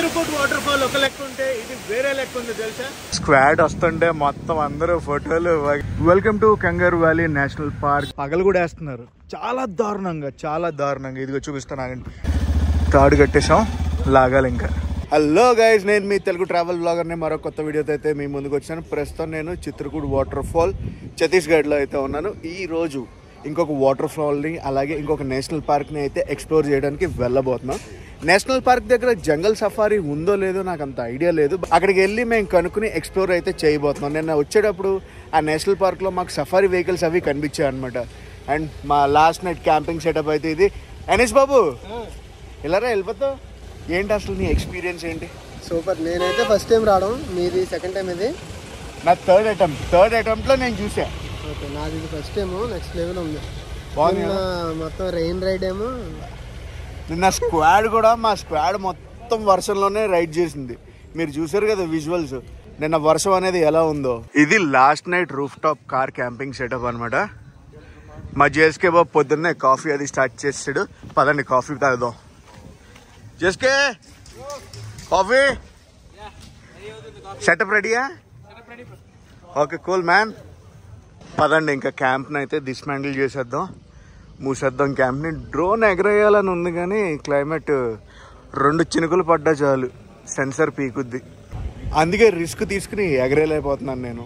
Chitrakoot water fall ఒక లెక్క ఉంటే ఇది వేరే లెక్క ఉంది తెలుసా. స్క్వాడ్ వస్తుంటే మొత్తం అందరూ ఫోటోలు. వెల్కమ్ టు కంగారు వ్యాలీ నేషనల్ పార్క్. పగలు కూడా వేస్తున్నారు చాలా దారుణంగా. ఇదిగో చూపిస్తాను, తాడు కట్టేసాం, లాగాలి ఇంకా. హలో గైస్, నేను మీ తెలుగు ట్రావెల్ బ్లాగర్ని మరో కొత్త వీడియోతో అయితే మీ ముందుకు వచ్చాను. ప్రస్తుతం నేను చిత్రకూట్ వాటర్ ఫాల్ ఛత్తీస్గఢ్లో అయితే ఉన్నాను. ఈ రోజు ఇంకొక వాటర్ ఫాల్ని అలాగే ఇంకొక నేషనల్ పార్క్ని అయితే ఎక్స్ప్లోర్ చేయడానికి వెళ్ళబోతున్నాం. నేషనల్ పార్క్ దగ్గర జంగల్ సఫారీ ఉందో లేదో నాకు అంత ఐడియా లేదు. అక్కడికి వెళ్ళి మేము కనుక్కుని ఎక్స్ప్లోర్ అయితే చేయబోతున్నాం. నిన్న వచ్చేటప్పుడు ఆ నేషనల్ పార్క్లో మాకు సఫారీ వెహికల్స్ అవి కనిపించాయి అనమాట. అండ్ మా లాస్ట్ నైట్ క్యాంపింగ్ సెటప్ అయితే ఇది. అనీష్ బాబు ఇలారా వెళ్ళిపోతావు, ఏంటి అసలు నీ ఎక్స్పీరియన్స్ ఏంటి? సూపర్. నేనైతే ఫస్ట్ టైం రావడం, మీది సెకండ్ టైం. ఇది నా థర్డ్ అటెంప్ట్లో నేను చూసా. ఓకే, నాది ఇది ఫస్ట్ టైం. నెక్స్ట్ లెవెల్ ఉంది. బాగుంది. మొత్తం రెయిన్ రైడ్ ఏమో. నిన్న స్క్వాడ్ కూడా మా స్క్వాడ్ మొత్తం వర్షంలోనే రైడ్ చేసింది. మీరు చూసారు కదా విజువల్స్, నిన్న వర్షం అనేది ఎలా ఉందో. ఇది last night roof top car camping setup అనమాట. మా జేఎస్కే బాబు పొద్దున్నే కాఫీ అది స్టార్ట్ చేసాడు. పదండి కాఫీ తాగుదాం. జేఎస్కే కాఫీ సెటప్ రెడీయా? Okay cool man. పదండి ఇంకా క్యాంప్ని అయితే డిస్మాండిల్ చేసేద్దాం, మూసేద్దాం క్యాంప్ని. డ్రోన్ ఎగరేయాలని ఉంది కానీ క్లైమేట్ 2 చినుకులు పడ్డా చాలు సెన్సర్ పీకుద్ది. అందుకే రిస్క్ తీసుకుని ఎగరేయలేకపోతున్నాను నేను.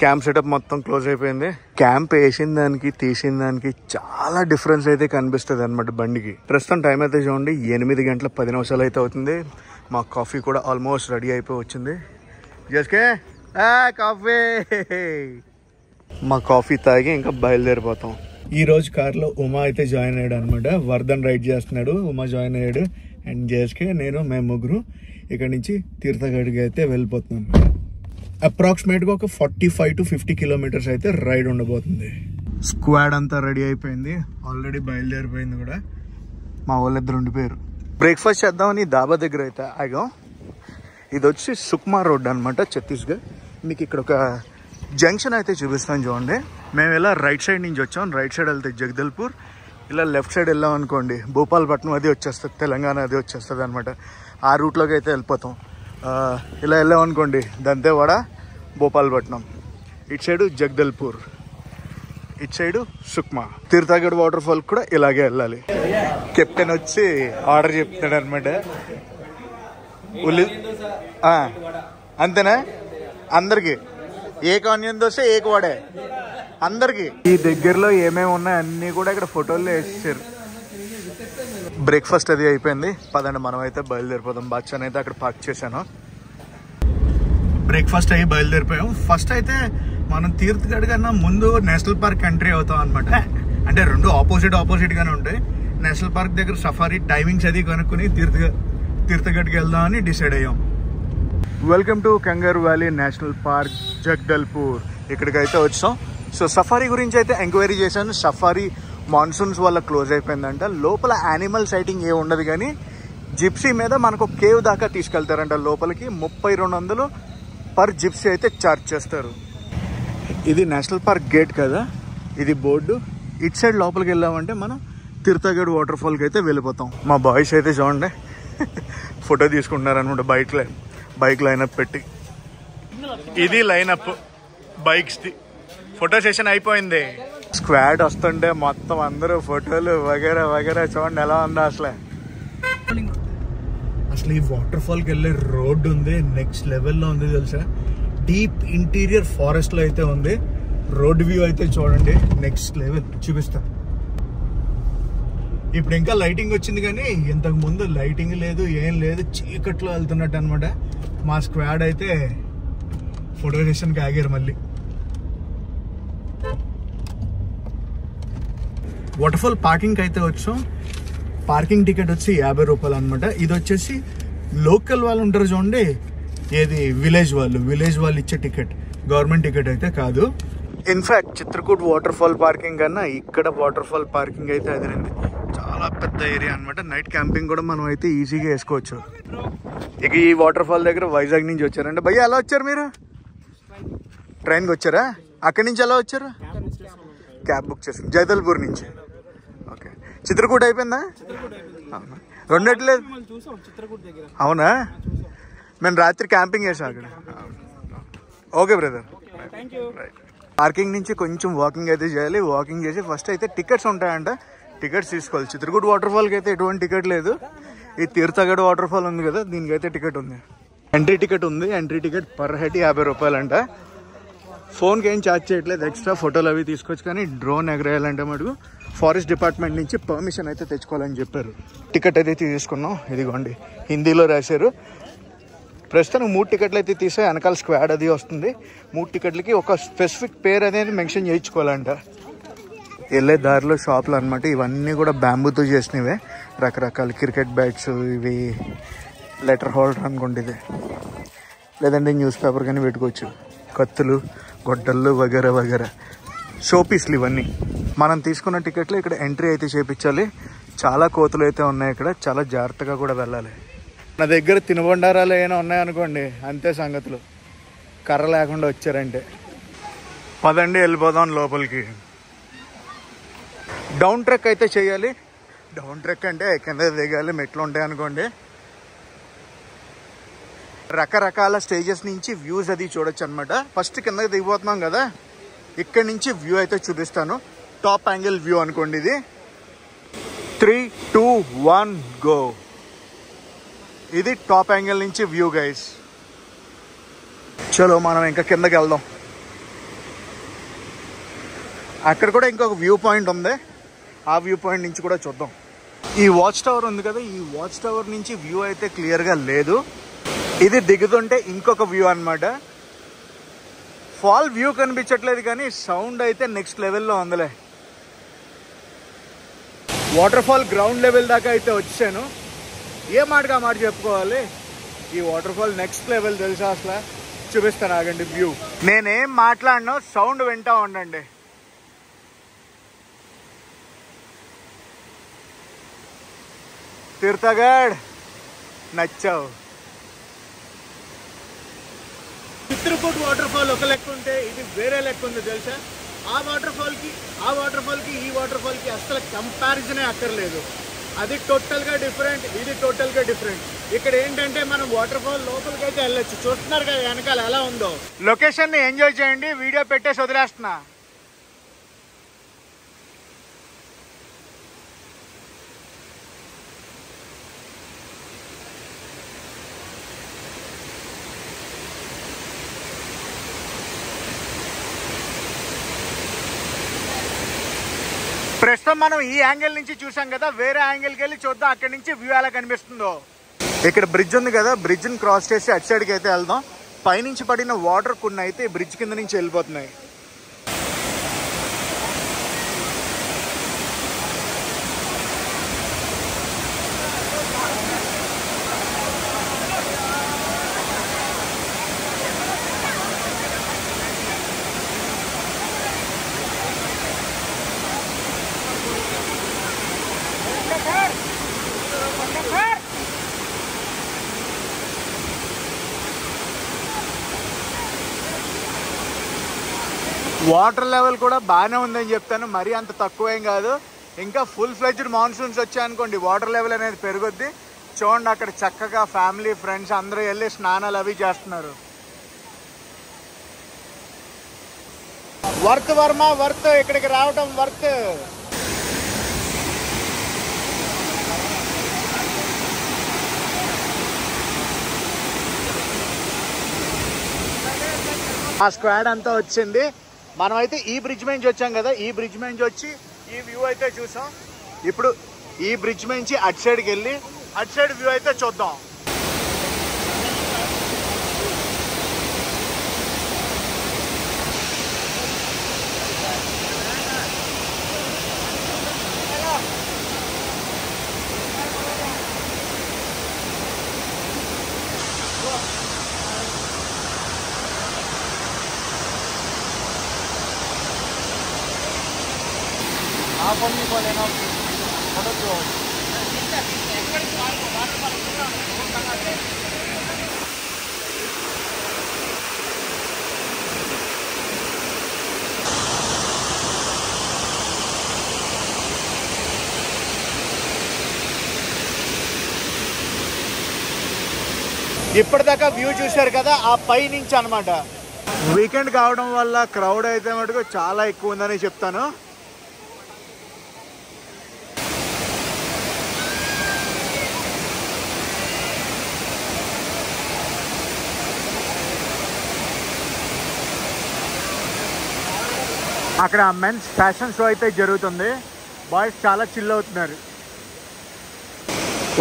క్యాంప్ సెటప్ మొత్తం క్లోజ్ అయిపోయింది. క్యాంప్ వేసిన దానికి తీసిన దానికి చాలా డిఫరెన్స్ అయితే కనిపిస్తుంది అనమాట బండికి. ప్రస్తుతం టైం అయితే చూడండి 8 గంటల 10 నిమిషాలు అయితే అవుతుంది. మా కాఫీ కూడా ఆల్మోస్ట్ రెడీ అయిపోయి వచ్చింది. జస్కే కాఫీ. మా కాఫీ తాగి ఇంకా బయలుదేరిపోతాం. ఈ రోజు కార్లో ఉమా అయితే జాయిన్ అయ్యాడు అనమాట. వర్ధన్ రైడ్ చేస్తున్నాడు, ఉమా జాయిన్ అయ్యాడు. అండ్ జేఎస్కే మేము ముగ్గురు ఇక్కడ నుంచి తీర్థగఢ్కి అయితే వెళ్ళిపోతున్నాం. అప్రాక్సిమేట్గా ఒక 45 to 50 కిలోమీటర్స్ అయితే రైడ్ ఉండబోతుంది. స్క్వాడ్ అంతా రెడీ అయిపోయింది, ఆల్రెడీ బయలుదేరిపోయింది కూడా. మా వాళ్ళిద్దరు ఉండిపోయారు. బ్రేక్ఫాస్ట్ చేద్దామని దాబా దగ్గర అయితే ఆగాం. ఇది వచ్చి సుక్మా రోడ్ అనమాట, ఛత్తీస్గఢ్. మీకు ఇక్కడ ఒక జంక్షన్ అయితే చూపిస్తాను చూడండి. మేము ఇలా రైట్ సైడ్ నుంచి వచ్చాం. రైట్ సైడ్ వెళ్తే జగదల్పూర్, ఇలా లెఫ్ట్ సైడ్ వెళ్ళాం అనుకోండి భూపాలపట్నం అది వచ్చేస్తుంది, తెలంగాణ అది వచ్చేస్తుంది అనమాట. ఆ రూట్లోకి అయితే వెళ్ళిపోతాం. ఇలా వెళ్ళాం అనుకోండి దంతేవాడ, భోపాలపట్నం. ఇటు సైడు జగదల్పూర్, ఇటు సైడు సుక్మా. తీర్థగఢ్ వాటర్ ఫాల్ కూడా ఇలాగే వెళ్ళాలి. కెప్టెన్ వచ్చి ఆర్డర్ చెప్తున్నాడు అనమాట. అంతేనా? అందరికి ఏక ఆనియన్ దోశ, ఏక వడే అందరికి. ఈ దగ్గరలో ఏమేమి ఉన్నాయో అన్నీ కూడా ఇక్కడ ఫోటోల్లో వేసేసారు. బ్రేక్ఫాస్ట్ అది అయిపోయింది. పదండి మనం అయితే బయలుదేరిపోదాం. బాచ్చాని అయితే అక్కడ పార్క్ చేశాను. బ్రేక్ఫాస్ట్ అయ్యి బయలుదేరిపోయాం. ఫస్ట్ అయితే మనం తీర్థగఢ్ కన్నా ముందు నేషనల్ పార్క్ ఎంట్రీ అవుతాం అనమాట. అంటే రెండు ఆపోజిట్ గానే ఉంటాయి. నేషనల్ పార్క్ దగ్గర సఫారీ టైమింగ్స్ అది కనుక్కుని తీర్థగఢ్కి వెళ్దామని డిసైడ్ అయ్యాం. వెల్కమ్ టు కంగారు వ్యాలీ నేషనల్ పార్క్ జగదల్పూర్. ఇక్కడికైతే వచ్చాం. సో సఫారీ గురించి అయితే ఎంక్వైరీ చేశాను. సఫారీ మాన్సూన్స్ వల్ల క్లోజ్ అయిపోయిందంట. లోపల యానిమల్ సైటింగ్ ఏ ఉండదు కానీ జిప్సీ మీద మనకు కేవ్ దాకా తీసుకెళ్తారంట. లోపలికి 3200 పర్ జిప్సీ అయితే ఛార్జ్ చేస్తారు. ఇది నేషనల్ పార్క్ గేట్ కదా, ఇది బోర్డు. ఇటు సైడ్ లోపలికి వెళ్ళామంటే మనం తీర్థగఢ్ వాటర్ ఫాల్కి అయితే వెళ్ళిపోతాం. మా బాయ్స్ అయితే చూడండి ఫోటో తీసుకుంటున్నారనమాట బైక్ లైనప్ పెట్టి. ఇది లైనప్ బైక్స్ది. ఫోటో సెషన్ అయిపోయింది. స్క్వాడ్ వస్తుంటే మొత్తం అందరూ ఫోటోలు వగేరా చూడండి ఎలా ఉందో అసలు ఈ వాటర్ ఫాల్కి వెళ్ళే రోడ్డు ఉంది, నెక్స్ట్ లెవెల్లో ఉంది తెలుసా. డీప్ ఇంటీరియర్ ఫారెస్ట్ లో అయితే ఉంది. రోడ్ వ్యూ అయితే చూడండి నెక్స్ట్ లెవెల్. చూపిస్తా. ఇప్పుడు ఇంకా లైటింగ్ వచ్చింది కానీ ఇంతకు ముందు లైటింగ్ లేదు, ఏం లేదు, చీకట్లో వెళ్తున్నట్టు అనమాట. మా స్క్వాడ్ అయితే ఫోటో సెషన్కి ఆగారు. మళ్ళీ వాటర్ ఫాల్ పార్కింగ్ అయితే వచ్చాం. పార్కింగ్ టికెట్ వచ్చి 50 రూపాయలు అనమాట. ఇది వచ్చేసి లోకల్ వాళ్ళు ఉంటారు చూడండి, ఏది విలేజ్ వాళ్ళు ఇచ్చే టికెట్, గవర్నమెంట్ టికెట్ అయితే కాదు. In fact Chitrakoot water fall parking కన్నా ఇక్కడ వాటర్ ఫాల్ పార్కింగ్ అయితే అదిరింది. చాలా పెద్ద ఏరియా అనమాట. నైట్ క్యాంపింగ్ కూడా మనం అయితే ఈజీగా వేసుకోవచ్చు. ఇక ఈ వాటర్ ఫాల్ దగ్గర వైజాగ్ నుంచి వచ్చారంటే. భయ్య ఎలా వచ్చారు మీరు? ట్రైన్కి వచ్చారా? అక్కడి నుంచి ఎలా వచ్చారు? క్యాబ్ బుక్ చేసారు జగదల్పూర్ నుంచి. ఓకే, చిత్రకూట్ అయిపోయిందా? రెండట్లేదు. అవునా? మేము రాత్రి క్యాంపింగ్ చేసాం అక్కడ. Okay brother. పార్కింగ్ నుంచి కొంచెం వాకింగ్ అయితే చేయాలి. వాకింగ్ చేసి ఫస్ట్ అయితే టికెట్స్ ఉంటాయంట, టికెట్స్ తీసుకోవాలి. చిత్రకూట వాటర్ ఫాల్కి అయితే ఎటువంటి టికెట్ లేదు. ఈ తీర్థగఢ్ వాటర్ ఫాల్ ఉంది కదా, దీనికైతే టికెట్ ఉంది. ఎంట్రీ టికెట్ ఉంది. Entry ticket per head 50 రూపాయలంట. ఫోన్కి ఏం ఛార్జ్ చేయట్లేదు. ఎక్స్ట్రా ఫోటోలు అవి తీసుకోవచ్చు. కానీ డ్రోన్ ఎగరేయాలంటే మటుకు ఫారెస్ట్ డిపార్ట్మెంట్ నుంచి పర్మిషన్ అయితే తెచ్చుకోవాలని చెప్పారు. టికెట్ అయితే తీసుకున్నాం. ఇదిగోండి, హిందీలో రాశారు. ప్రస్తుతం 3 టికెట్లు అయితే తీసా. వెనకాల స్క్వాడ్ అది వస్తుంది. 3 టికెట్లకి ఒక స్పెసిఫిక్ పేరు అనేది మెన్షన్ చేయించుకోవాలంట. వెళ్ళే దారిలో షాపులు అనమాట. ఇవన్నీ కూడా బ్యాంబూతో చేసినవే. రకరకాల క్రికెట్ బ్యాట్స్, ఇవి లెటర్ హోల్డర్ అనుకోండి ఇది, లేదంటే న్యూస్ పేపర్ కానీ పెట్టుకోవచ్చు. కత్తులు, గొడ్డళ్ళు వగేరా వగేరా షోపీస్లు ఇవన్నీ. మనం తీసుకున్న టికెట్లు ఇక్కడ ఎంట్రీ అయితే చేయించాలి. చాలా కోతులు అయితే ఉన్నాయి ఇక్కడ. చాలా జాగ్రత్తగా కూడా వెళ్ళాలి. నా దగ్గర తినుబండారాలు ఏమైనా ఉన్నాయనుకోండి, అంతే సంగతులు. కర్ర లేకుండా వచ్చారంటే. పదండి వెళ్ళిపోదాం లోపలికి. డౌన్ ట్రెక్ అయితే చేయాలి. డౌన్ ట్రెక్ అంటే కింద దిగాలి, మెట్లు ఉంటాయి అనుకోండి. రకరకాల స్టేజెస్ నుంచి వ్యూస్ అది చూడొచ్చు అనమాట. ఫస్ట్ కిందకి దిగిపోతున్నాం కదా, ఇక్కడ నుంచి వ్యూ అయితే చూపిస్తాను. టాప్ యాంగిల్ వ్యూ అనుకోండి ఇది. 3, 2, 1 గో. ఇది టాప్ యాంగిల్ నుంచి వ్యూ గైస్. చలో మనం ఇంకా కిందకి వెళ్దాం. అక్కడ కూడా ఇంకొక వ్యూ పాయింట్ ఉంది. ఆ వ్యూ పాయింట్ నుంచి కూడా చూద్దాం. ఈ వాచ్ టవర్ ఉంది కదా, ఈ వాచ్ టవర్ నుంచి వ్యూ అయితే క్లియర్గా లేదు. ఇది దిగుతుంటే ఇంకొక వ్యూ అనమాట. ఫాల్ వ్యూ కనిపించట్లేదు కానీ సౌండ్ అయితే నెక్స్ట్ లెవెల్లో ఉందిలే. వాటర్ ఫాల్ గ్రౌండ్ లెవెల్ దాకా అయితే వచ్చాను. ఏ మాటగా మాట చెప్పుకోవాలి, ఈ వాటర్ ఫాల్ నెక్స్ట్ లెవెల్ తెలుసా అసలు. చూపిస్తాను ఆగండి వ్యూ. నేనేం మాట్లాడినా సౌండ్ వింటా ఉండండి. తీర్థగఢ్ నచ్చావు. చిత్రకూట్ వాటర్ ఫాల్ ఒక లెక్క ఉంటే ఇది వేరే లెక్క ఉంది తెలుసా. ఆ వాటర్ ఫాల్కి ఈ వాటర్ ఫాల్కి అసలు కంపారిజనే అక్కర్లేదు. అది టోటల్గా డిఫరెంట్, ఇది టోటల్గా డిఫరెంట్. ఇక్కడ ఏంటంటే మనం వాటర్ ఫాల్ లోపలికి అయితే వెళ్ళొచ్చు. చూస్తున్నారు కదా వెనకాల ఎలా ఉందో. లొకేషన్ని ఎంజాయ్ చేయండి. వీడియో పెట్టేసి వదిలేస్తున్నా. ప్రస్తుతం మనం ఈ యాంగిల్ నుంచి చూసాం కదా, వేరే యాంగిల్కి వెళ్ళి చూద్దాం అక్కడి నుంచి వ్యూ ఎలా కనిపిస్తుందో. ఇక్కడ బ్రిడ్జ్ ఉంది కదా, బ్రిడ్జ్ని క్రాస్ చేసి అటు సైడ్కి అయితే వెళ్దాం. పైనుంచి పడిన వాటర్ కొన్ని అయితే బ్రిడ్జ్ కింద నుంచి వెళ్ళిపోతున్నాయి. వాటర్ లెవెల్ కూడా బాగానే ఉందని చెప్తాను. మరీ అంత తక్కువేం కాదు. ఇంకా ఫుల్ ఫ్లెడ్జ్డ్ మాన్సూన్స్ వచ్చాయనుకోండి వాటర్ లెవెల్ అనేది పెరుగుద్ది. చూడండి అక్కడ చక్కగా ఫ్యామిలీ ఫ్రెండ్స్ అందరూ వెళ్ళి స్నానాలు అవి చేస్తున్నారు. వర్త్ వర్మ, వర్త్ ఇక్కడికి రావటం వర్త్. ఆ స్క్వాడ్ అంతా వచ్చింది. మనమైతే ఈ బ్రిడ్జ్ నుంచి వచ్చాం కదా, ఈ బ్రిడ్జ్ నుంచి వచ్చి ఈ వ్యూ అయితే చూసాం. ఇప్పుడు ఈ బ్రిడ్జ్ నుంచి అటు సైడ్కి వెళ్ళి అటు సైడ్ వ్యూ అయితే చూద్దాం. ఇప్పటిదాకా వ్యూ చూశారు కదా ఆ పై నుంచి అనమాట. వీకెండ్ కావడం వల్ల క్రౌడ్ అయితే మటుకు చాలా ఎక్కువ ఉందని చెప్తాను. అక్కడ మెన్స్ ఫ్యాషన్ షో అయితే జరుగుతుంది. బాయ్స్ చాలా చిల్ అవుతున్నారు.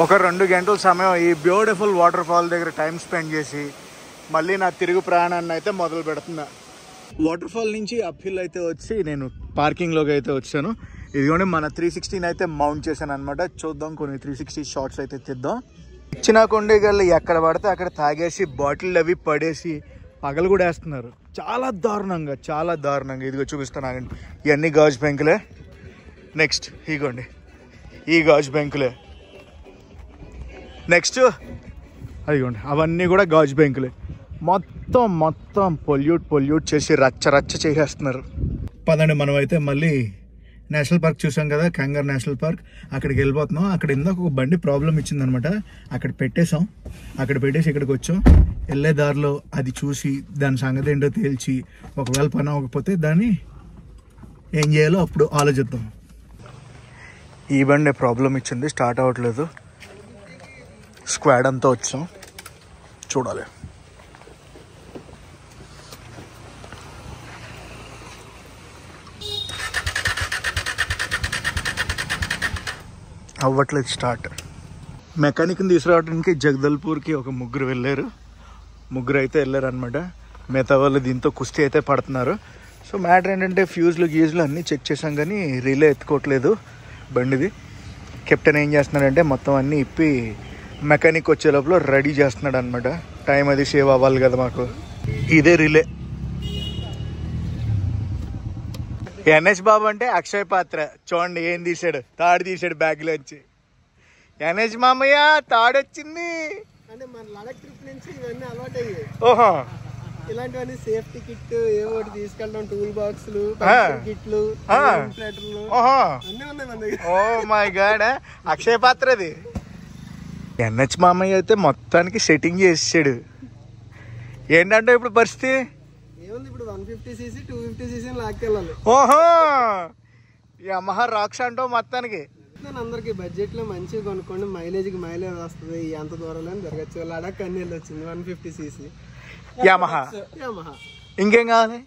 ఒక 2 గంటల సమయం ఈ బ్యూటిఫుల్ వాటర్ ఫాల్ దగ్గర టైం స్పెండ్ చేసి మళ్ళీ నా తిరుగు ప్రయాణాన్ని అయితే మొదలు పెడుతున్నా. వాటర్ ఫాల్ నుంచి అప్ హిల్ అయితే వచ్చి నేను పార్కింగ్లోకి అయితే వచ్చాను. ఇదిగోండి మన 360 అయితే మౌంట్ చేశాను అనమాట. చూద్దాం, కొన్ని 360 షార్ట్స్ అయితే తీద్దాం. ఇచ్చిన కొండగల్లు ఎక్కడ పడితే అక్కడ తాగేసి బాటిల్ అవి పడేసి పగలు కూడా వేస్తున్నారు. చాలా దారుణంగా, చాలా దారుణంగా. ఇదిగో చూపిస్తాను ఆగండి. ఇవన్నీ గాజు బెంకులే. నెక్స్ట్ ఇగోండి ఈ గాజు బెంకులే. నెక్స్ట్ అదిగోండి అవన్నీ కూడా గాజు బెంకులే. మొత్తం పొల్యూట్ చేసి రచ్చ చేసేస్తున్నారు. పదండి, మనం అయితే మళ్ళీ నేషనల్ పార్క్ చూసాం కదా, కంగార్ నేషనల్ పార్క్, అక్కడికి వెళ్ళిపోతున్నాం. అక్కడ ఇందాక ఒక బండి ప్రాబ్లం ఇచ్చిందనమాట. అక్కడ పెట్టేసాం. అక్కడ పెట్టేసి ఇక్కడికి వచ్చాం. వెళ్ళే దారిలో అది చూసి దాని సంగతి ఏంటో తేల్చి ఒకవేళ పని అవ్వకపోతే దాన్ని ఏం చేయాలో అప్పుడు ఆలోచిద్దాం. ఈ బండి ప్రాబ్లం ఇచ్చింది, స్టార్ట్ అవ్వట్లేదు. స్క్వాడ్ అంతా వచ్చాం, చూడాలి. అవ్వట్లేదు స్టార్ట్. మెకానిక్ని తీసుకురావడానికి జగదల్పూర్కి ఒక ముగ్గురు అయితే వెళ్ళారు అనమాట. మిగతా వాళ్ళు దీంతో కుస్తీ అయితే పడుతున్నారు. సో మ్యాటర్ ఏంటంటే ఫ్యూజ్లు గీజ్లు అన్నీ చెక్ చేసాం కానీ రిలే ఎత్తుకోవట్లేదు బండిది. కెప్టెన్ ఏం చేస్తున్నాడంటే మొత్తం అన్నీ ఇప్పి మెకానిక్ వచ్చే లోపల రెడీ చేస్తున్నాడు అనమాట. టైం అది సేవ్ అవ్వాలి కదా మాకు. ఇదే రిలే. ఎన్ఎస్ బాబు అంటే అక్షయ్ పాత్ర. చూడండి ఏం తీసాడు, తాడు తీసాడు బ్యాగ్లోంచి. ఎన్ఎస్ మామయ్య తాడు వచ్చింది. అంటే మన లడక్ ట్రిప్ నుంచి ఇవన్నీ అలవాటు అయ్యాయి. ఓహో, ఇలాంటివన్నీ సేఫ్టీ కిట్ ఏవో ఒకటి తీసుకెళ్ళడం, టూల్ బాక్స్లు, కిట్లు, అన్నీ ఉన్నాయి మన దగ్గర. ఓ మై గాడ్, అక్షయ్ పాత్రది. ఎన్హెచ్ మామయ్య అయితే మొత్తానికి సెట్టింగ్ చేసాడు. ఏంటంటే ఇప్పుడు పరిస్థితి ఏముంది, ఇప్పుడు 150cc 250cc లాక్కెళ్ళాలి. ఓహో, యమహా రాక్స్ అంటావు మొత్తానికి. అందరికి బడ్జెట్ లో మంచిగా కొనుక్కోండి, మైలేజ్ వస్తుంది, ఎంత దూరంలో తిరగచ్చు. లడాక్ అన్ని వెళ్ళొచ్చింది 150cc యమహా. ఇంకేం కావాలి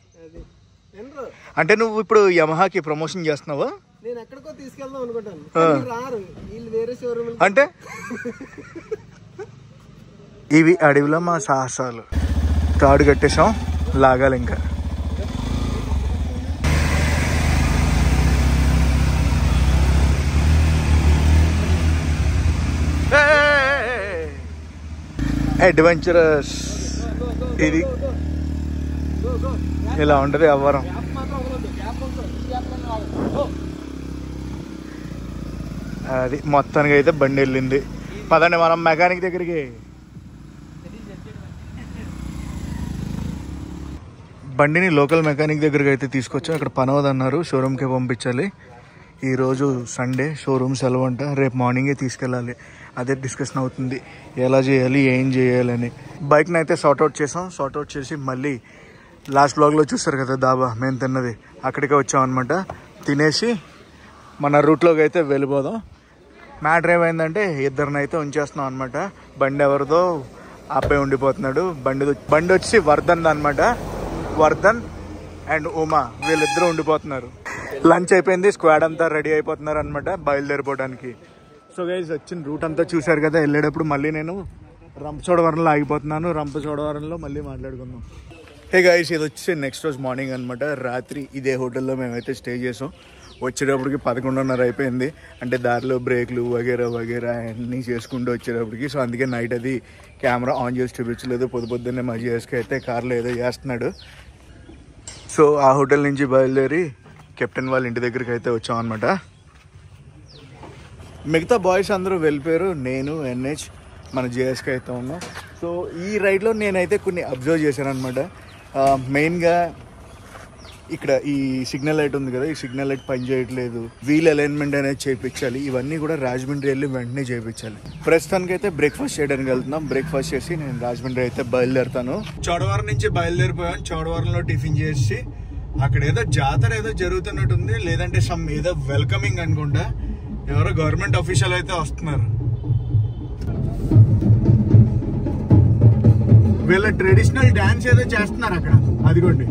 అంటే నువ్వు ఇప్పుడు యమహాకి ప్రమోషన్ చేస్తున్నావా? నేను ఎక్కడికో తీసుకెళ్దాం అనుకుంటాను, రారు వీళ్ళు వేరే షోరూమ్. అంటే ఇవి అడవిలో మా సాహసాలు. తాడు కట్టేసాం, లాగాలి ఇంకా. అడ్వెంచరస్ ఇది ఇలా ఉంటుంది అవ్వరం. అది మొత్తానికి అయితే బండి వెళ్ళింది. పదండి మనం మెకానిక్ దగ్గరికి. బండిని లోకల్ మెకానిక్ దగ్గరికి అయితే తీసుకొచ్చాం. అక్కడ పని అవదన్నారు, షోరూమ్కే పంపించాలి. ఈరోజు సండే, షోరూమ్ సెలవు అంట. రేపు మార్నింగే తీసుకెళ్ళాలి. అదే డిస్కషన్ అవుతుంది, ఎలా చేయాలి ఏం చేయాలని. బైక్ని అయితే సార్ట్అవుట్ చేసాం. సార్ట్అవుట్ చేసి మళ్ళీ లాస్ట్ బ్లాగ్లో చూస్తారు కదా దాబా మేము తిన్నది, అక్కడికే వచ్చాం అనమాట. తినేసి మన రూట్లోకి అయితే వెళ్ళిపోదాం. మ్యాటర్ ఏమైందంటే ఇద్దరినైతే ఉంచేస్తున్నాం అనమాట. బండి ఎవరిదో అబ్బాయి ఉండిపోతున్నాడు. బండి వచ్చి వర్ధన్ అనమాట. వర్ధన్ అండ్ ఉమా వీళ్ళిద్దరూ ఉండిపోతున్నారు. లంచ్ అయిపోయింది, స్క్వాడ్ అంతా రెడీ అయిపోతున్నారు అనమాట బయలుదేరిపోవడానికి. సో గైస్ వచ్చిన రూట్ అంతా చూశారు కదా. వెళ్ళేటప్పుడు మళ్ళీ నేను రంపచోడవరంలో ఆగిపోతున్నాను. రంపచోడవరంలో మళ్ళీ మాట్లాడుకుందాం. హే గైస్, ఇది వచ్చి నెక్స్ట్ రోజు మార్నింగ్ అనమాట. రాత్రి ఇదే హోటల్లో మేమైతే స్టే చేసాం. వచ్చేటప్పటికి 11:30 అయిపోయింది. అంటే దారిలో బ్రేక్లు వగేరా అన్నీ చేసుకుంటూ వచ్చేటప్పటికి. సో అందుకే నైట్ అది కెమెరా ఆన్ చేసి చూపించలేదు. పొద్దున్నే మా జిఎస్కి అయితే కార్లో ఏదో చేస్తున్నాడు. సో ఆ హోటల్ నుంచి బయలుదేరి కెప్టెన్ వాళ్ళ ఇంటి దగ్గరికి అయితే వచ్చాం అనమాట. మిగతా బాయ్స్ అందరూ వెళ్ళిపోయారు. నేను ఎన్హెచ్ మన జిఎస్కి అయితే ఉన్నాం. సో ఈ రైడ్లో నేనైతే కొన్ని అబ్జర్వ్ చేశాను అనమాట. మెయిన్గా ఇక్కడ ఈ సిగ్నల్ లైట్ ఉంది కదా, ఈ సిగ్నల్ లైట్ పని చేయట్లేదు, వీల్ అలైన్మెంట్ అనేది చేయించాలి. ఇవన్నీ కూడా రాజమండ్రి వెళ్ళి వెంటనే చేయించాలి. ప్రస్తుతానికి అయితే బ్రేక్ఫాస్ట్ చేయడానికి వెళ్తున్నాం. బ్రేక్ఫాస్ట్ చేసి నేను రాజమండ్రి అయితే బయలుదేరుతాను. చోడవరం నుంచి బయలుదేరిపోయాను. చోడవరంలో టిఫిన్ చేసి అక్కడ ఏదో జాతర ఏదో జరుగుతున్నట్టుంది, లేదంటే సమ్ ఏదో వెల్కమింగ్ అనుకుంటా. ఎవరో గవర్నమెంట్ ఆఫీషియల్ అయితే వస్తున్నారు. వీళ్ళ ట్రెడిషనల్ డాన్స్ ఏదో చేస్తున్నారు అక్కడ, అదిగోండి.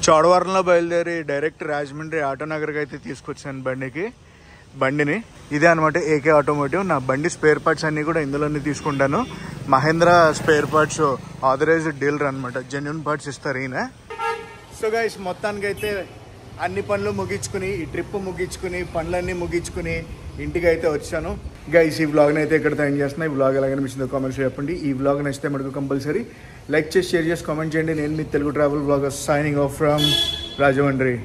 చోడవరంలో బయలుదేరి డైరెక్ట్ రాజమండ్రి ఆటోనగర్కి అయితే తీసుకొచ్చాను బండిని. ఇదే అనమాట ఏకే ఆటోమోటివ్. నా బండి స్పేర్ పార్ట్స్ అన్నీ కూడా ఇందులోనే తీసుకుంటాను. Mahindra spare parts authorised dealer అనమాట, జెన్యున్ పార్ట్స్ ఇస్తారు ఈయన. సో గైస్, మొత్తానికైతే అన్ని పనులు ముగించుకుని, ఈ ట్రిప్ ముగించుకుని, పనులన్నీ ముగించుకుని ఇంటికి అయితే వచ్చాను. గైస్, ఈ వ్లాగ్ని అయితే ఇక్కడ ఎండ్ చేస్తున్నా. ఈ వ్లాగ్ ఎలా అనిపించిందో కామెంట్స్ చెప్పండి. ఈ వ్లాగ్ నచ్చితే మనకు కంపల్సరీ లైక్ చేసి, షేర్ చేసి, కామెంట్ చేయండి. నేను మీ Telugu travel vlogger signing off from Rajahmundry.